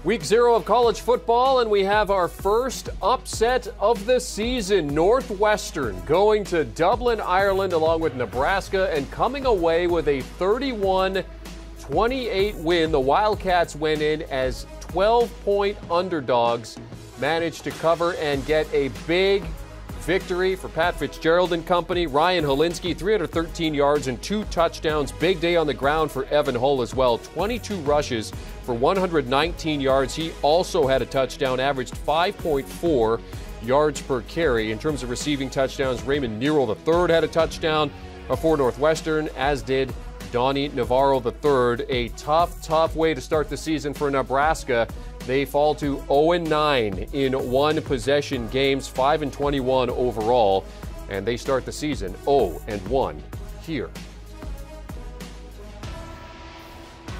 Week 0 of college football, and we have our first upset of the season. Northwestern going to Dublin, Ireland, along with Nebraska, and coming away with a 31-28 win. The Wildcats went in as 12-point underdogs, managed to cover and get a big victory for Pat Fitzgerald and company. Ryan Helinski, 313 yards and 2 touchdowns. Big day on the ground for Evan Hull as well. 22 rushes for 119 yards. He also had a touchdown, averaged 5.4 yards per carry. In terms of receiving touchdowns, Raymond Nero III had a touchdown for Northwestern, as did Donnie Navarro III. A tough way to start the season for Nebraska. They fall to 0-9 in one-possession games, 5-21 overall, and they start the season 0-1 here.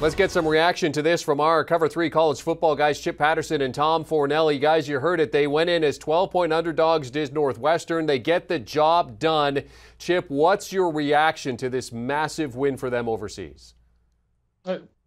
Let's get some reaction to this from our Cover 3 college football guys, Chip Patterson and Tom Fornelli. Guys, you heard it. They went in as 12-point underdogs, did Northwestern. They get the job done. Chip, what's your reaction to this massive win for them overseas?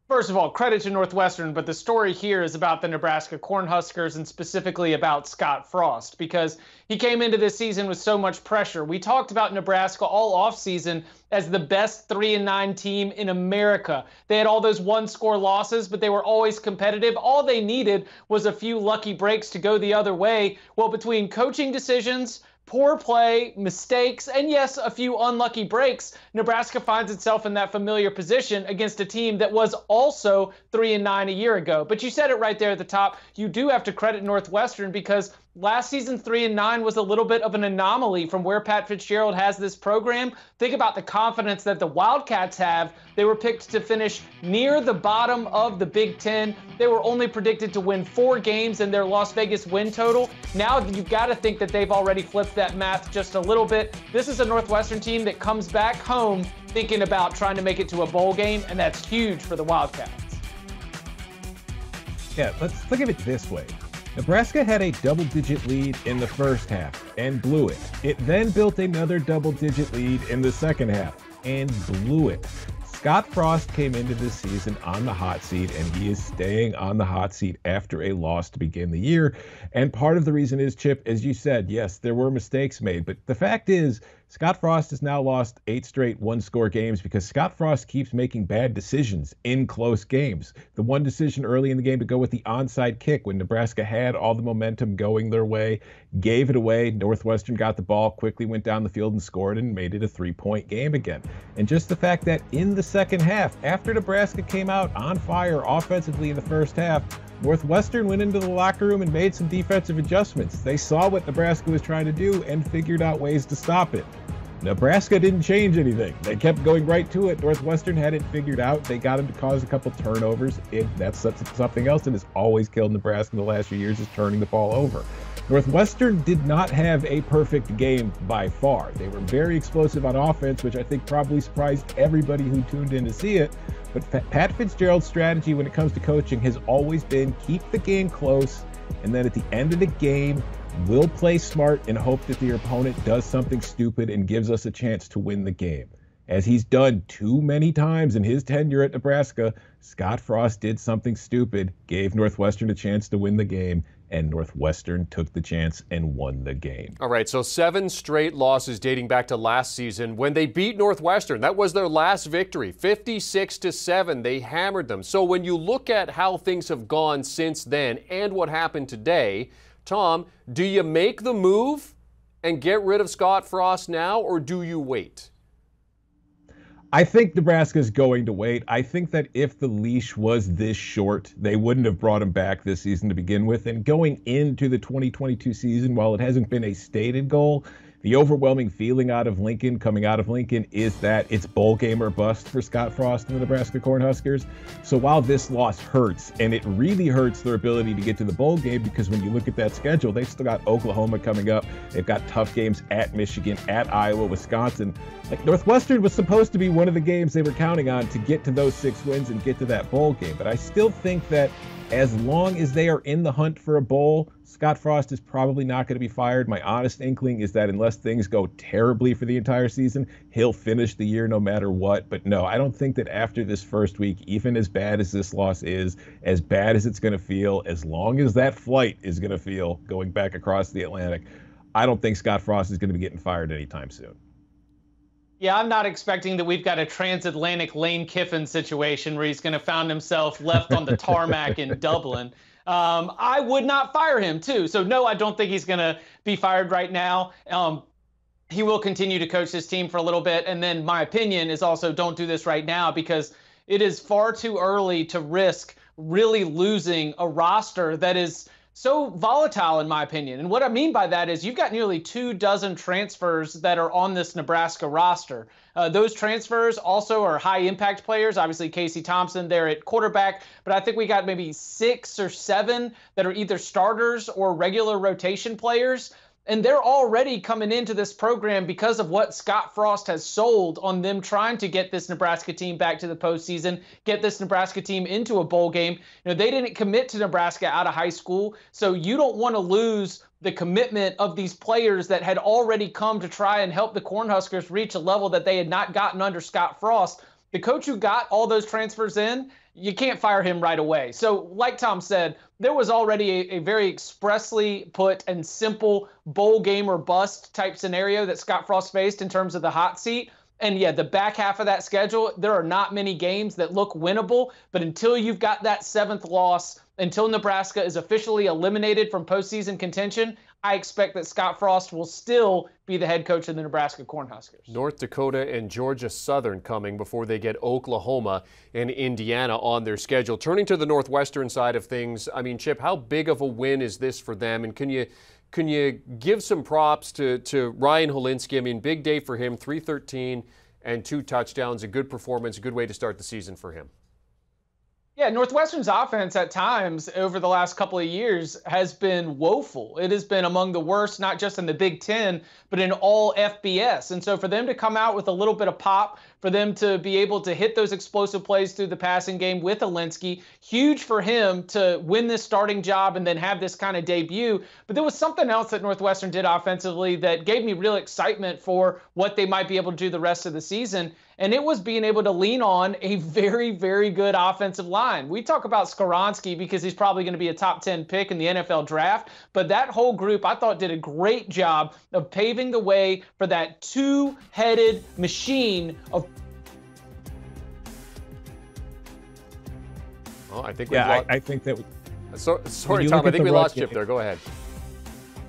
First of all, credit to Northwestern, but the story here is about the Nebraska Cornhuskers and specifically about Scott Frost, because he came into this season with so much pressure. We talked about Nebraska all offseason as the best 3-9 team in America. They had all those one-score losses, but they were always competitive. All they needed was a few lucky breaks to go the other way. Well, between coaching decisions, poor play, mistakes, and yes, a few unlucky breaks, Nebraska finds itself in that familiar position against a team that was also 3-9 a year ago. But you said it right there at the top. You do have to credit Northwestern because last season 3-9 was a little bit of an anomaly from where Pat Fitzgerald has this program. Think about the confidence that the Wildcats have. They were picked to finish near the bottom of the Big Ten. They were only predicted to win 4 games in their Las Vegas win total. Now you've got to think that they've already flipped that math just a little bit. This is a Northwestern team that comes back home thinking about trying to make it to a bowl game, and that's huge for the Wildcats. Yeah, let's look at it this way. Nebraska had a double-digit lead in the first half and blew it. It then built another double-digit lead in the second half and blew it. Scott Frost came into this season on the hot seat, and he is staying on the hot seat after a loss to begin the year. And part of the reason is, Chip, as you said, yes, there were mistakes made, but the fact is, Scott Frost has now lost 8 straight one-score games because Scott Frost keeps making bad decisions in close games. The one decision early in the game to go with the onside kick when Nebraska had all the momentum going their way, gave it away. Northwestern got the ball, quickly went down the field and scored and made it a 3-point game again. And just the fact that in the second half, after Nebraska came out on fire offensively in the first half, Northwestern went into the locker room and made some defensive adjustments. They saw what Nebraska was trying to do and figured out ways to stop it. Nebraska didn't change anything. They kept going right to it. Northwestern had it figured out. They got him to cause a couple turnovers. That's something else that has always killed Nebraska in the last few years, is turning the ball over. Northwestern did not have a perfect game by far. They were very explosive on offense, which I think probably surprised everybody who tuned in to see it. But Pat Fitzgerald's strategy when it comes to coaching has always been keep the game close, and then at the end of the game, we'll play smart and hope that the opponent does something stupid and gives us a chance to win the game. As he's done too many times in his tenure at Nebraska, Scott Frost did something stupid, gave Northwestern a chance to win the game, and Northwestern took the chance and won the game. All right, so 7 straight losses dating back to last season when they beat Northwestern. That was their last victory, 56-7. They hammered them. So when you look at how things have gone since then and what happened today, Tom, do you make the move and get rid of Scott Frost now, or do you wait? I think Nebraska's going to wait. I think that if the leash was this short, they wouldn't have brought him back this season to begin with. And going into the 2022 season, while it hasn't been a stated goal, the overwhelming feeling coming out of Lincoln, is that it's bowl game or bust for Scott Frost and the Nebraska Cornhuskers. So while this loss hurts, and it really hurts their ability to get to the bowl game, because when you look at that schedule, they've still got Oklahoma coming up. They've got tough games at Michigan, at Iowa, Wisconsin. Like, Northwestern was supposed to be one of the games they were counting on to get to those 6 wins and get to that bowl game. But I still think that As long as they are in the hunt for a bowl, Scott Frost is probably not going to be fired. My honest inkling is that unless things go terribly for the entire season, he'll finish the year no matter what. But no, I don't think that after this first week, even as bad as this loss is, as bad as it's going to feel, as long as that flight is going to feel going back across the Atlantic, I don't think Scott Frost is going to be getting fired anytime soon. Yeah, I'm not expecting that we've got a transatlantic Lane Kiffin situation where he's going to find himself left on the tarmac in Dublin. I would not fire him, too. So, no, I don't think he's going to be fired right now. He will continue to coach this team for a little bit. And then my opinion is also don't do this right now because it is far too early to risk really losing a roster that is so volatile, in my opinion. And what I mean by that is you've got nearly 24 transfers that are on this Nebraska roster. Those transfers also are high-impact players. Obviously, Casey Thompson there at quarterback. But I think we got maybe 6 or 7 that are either starters or regular rotation players. And they're already coming into this program because of what Scott Frost has sold on them trying to get this Nebraska team back to the postseason, get this Nebraska team into a bowl game. You know, they didn't commit to Nebraska out of high school, so you don't want to lose the commitment of these players that had already come to try and help the Cornhuskers reach a level that they had not gotten under Scott Frost. The coach who got all those transfers in, you can't fire him right away. So like Tom said, there was already a very expressly put and simple bowl game or bust type scenario that Scott Frost faced in terms of the hot seat. And yeah, the back half of that schedule, there are not many games that look winnable. But until you've got that 7th loss, until Nebraska is officially eliminated from postseason contention, I expect that Scott Frost will still be the head coach of the Nebraska Cornhuskers. North Dakota and Georgia Southern coming before they get Oklahoma and Indiana on their schedule. Turning to the Northwestern side of things, I mean, Chip, how big of a win is this for them? And can you give some props to Ryan Holinsky? I mean, big day for him, 313 and 2 touchdowns, a good performance, a good way to start the season for him. Yeah, Northwestern's offense at times over the last couple of years has been woeful. It has been among the worst, not just in the Big Ten, but in all FBS. And so for them to come out with a little bit of pop, for them to be able to hit those explosive plays through the passing game with Holinsky, huge for him to win this starting job and then have this kind of debut. But there was something else that Northwestern did offensively that gave me real excitement for what they might be able to do the rest of the season. And it was being able to lean on a very, very good offensive line. We talk about Skoronski because he's probably going to be a top 10 pick in the NFL draft. But that whole group, I thought, did a great job of paving the way for that two-headed machine of. Oh, I think I think that. Sorry, Tom. I think we lost Chip there. Go ahead.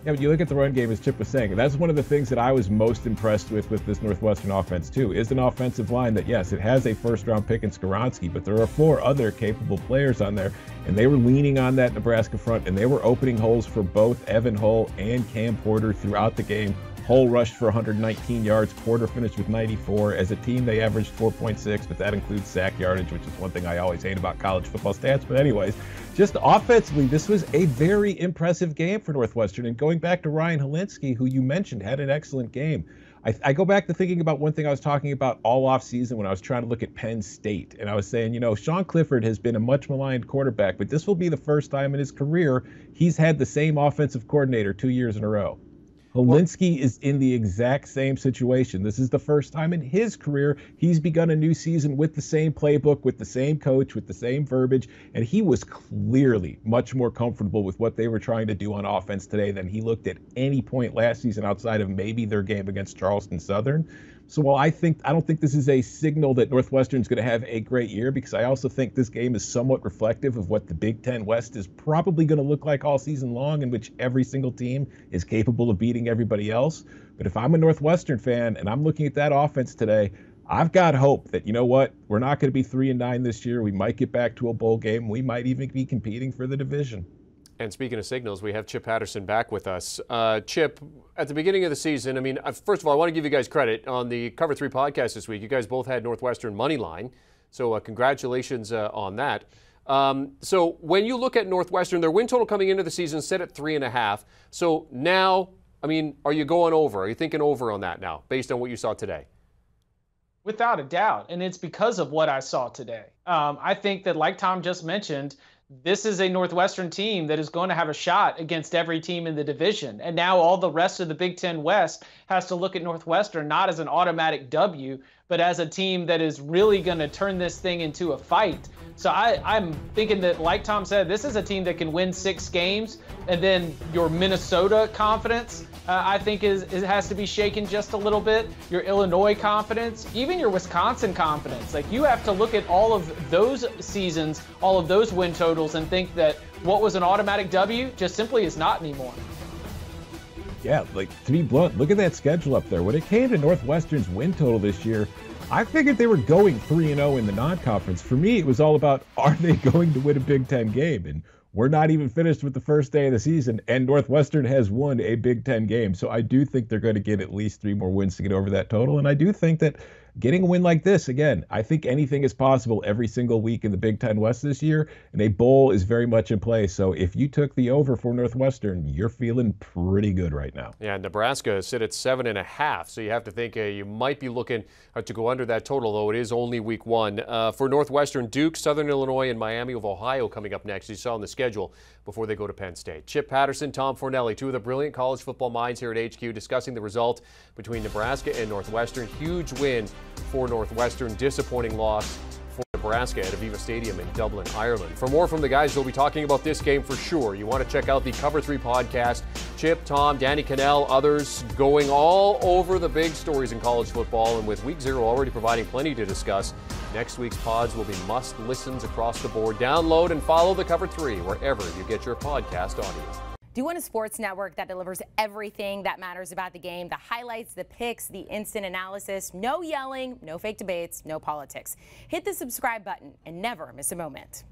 Yeah, but you look at the run game, as Chip was saying, and that's one of the things that I was most impressed with this Northwestern offense, too, is an offensive line that, yes, it has a first-round pick in Skoronski, but there are 4 other capable players on there, and they were leaning on that Nebraska front, and they were opening holes for both Evan Hull and Cam Porter throughout the game. Hull rushed for 119 yards. Porter finished with 94. As a team, they averaged 4.6, but that includes sack yardage, which is one thing I always hate about college football stats. But anyways, just offensively, this was a very impressive game for Northwestern. And going back to Ryan Holinsky, who you mentioned had an excellent game, I go back to thinking about one thing I was talking about all offseason when I was trying to look at Penn State. And I was saying, you know, Sean Clifford has been a much maligned quarterback, but this will be the first time in his career he's had the same offensive coordinator 2 years in a row. Holinsky is in the exact same situation. This is the first time in his career he's begun a new season with the same playbook, with the same coach, with the same verbiage, and he was clearly much more comfortable with what they were trying to do on offense today than he looked at any point last season outside of maybe their game against Charleston Southern. So while I don't think this is a signal that Northwestern's going to have a great year, because I also think this game is somewhat reflective of what the Big Ten West is probably going to look like all season long, in which every single team is capable of beating everybody else. But if I'm a Northwestern fan and I'm looking at that offense today, I've got hope that, you know what, we're not going to be 3-9 this year. We might get back to a bowl game. We might even be competing for the division. And speaking of signals, we have Chip Patterson back with us. Chip, at the beginning of the season, I mean, first of all, I want to give you guys credit. On the Cover 3 podcast this week, you guys both had Northwestern money line. So congratulations on that. So when you look at Northwestern, their win total coming into the season set at 3.5. So now, I mean, are you going over? Are you thinking over on that now, based on what you saw today? Without a doubt. And it's because of what I saw today. I think that, like Tom just mentioned, this is a Northwestern team that is going to have a shot against every team in the division. And now all the rest of the Big Ten West has to look at Northwestern not as an automatic W, but as a team that is really going to turn this thing into a fight. So I'm thinking that, like Tom said, this is a team that can win 6 games, and then your Minnesota confidence, I think, it has to be shaken just a little bit. Your Illinois confidence, even your Wisconsin confidence. Like, you have to look at all of those seasons, all of those win totals, and think that what was an automatic W just simply is not anymore. Yeah, like, to be blunt, look at that schedule up there. When it came to Northwestern's win total this year, I figured they were going 3-0 in the non-conference. For me, it was all about, are they going to win a Big Ten game? And we're not even finished with the first day of the season, and Northwestern has won a Big Ten game. So I do think they're going to get at least 3 more wins to get over that total. And I do think that getting a win like this, again, I think anything is possible every single week in the Big Ten West this year, and a bowl is very much in play. So if you took the over for Northwestern, you're feeling pretty good right now. Yeah, Nebraska sit at 7.5, so you have to think you might be looking to go under that total, though it is only week 1. For Northwestern, Duke, Southern Illinois, and Miami of Ohio coming up next. You saw on the schedule before they go to Penn State. Chip Patterson, Tom Fornelli, 2 of the brilliant college football minds here at HQ, discussing the result between Nebraska and Northwestern. Huge win for Northwestern, disappointing loss for Nebraska at Aviva Stadium in Dublin, Ireland. For more from the guys, they'll be talking about this game for sure. You want to check out the Cover 3 podcast. Chip, Tom, Danny Cannell, others going all over the big stories in college football. And with Week 0 already providing plenty to discuss, next week's pods will be must-listens across the board. Download and follow the Cover 3 wherever you get your podcast audio. Do you want a sports network that delivers everything that matters about the game? The highlights, the picks, the instant analysis, no yelling, no fake debates, no politics. Hit the subscribe button and never miss a moment.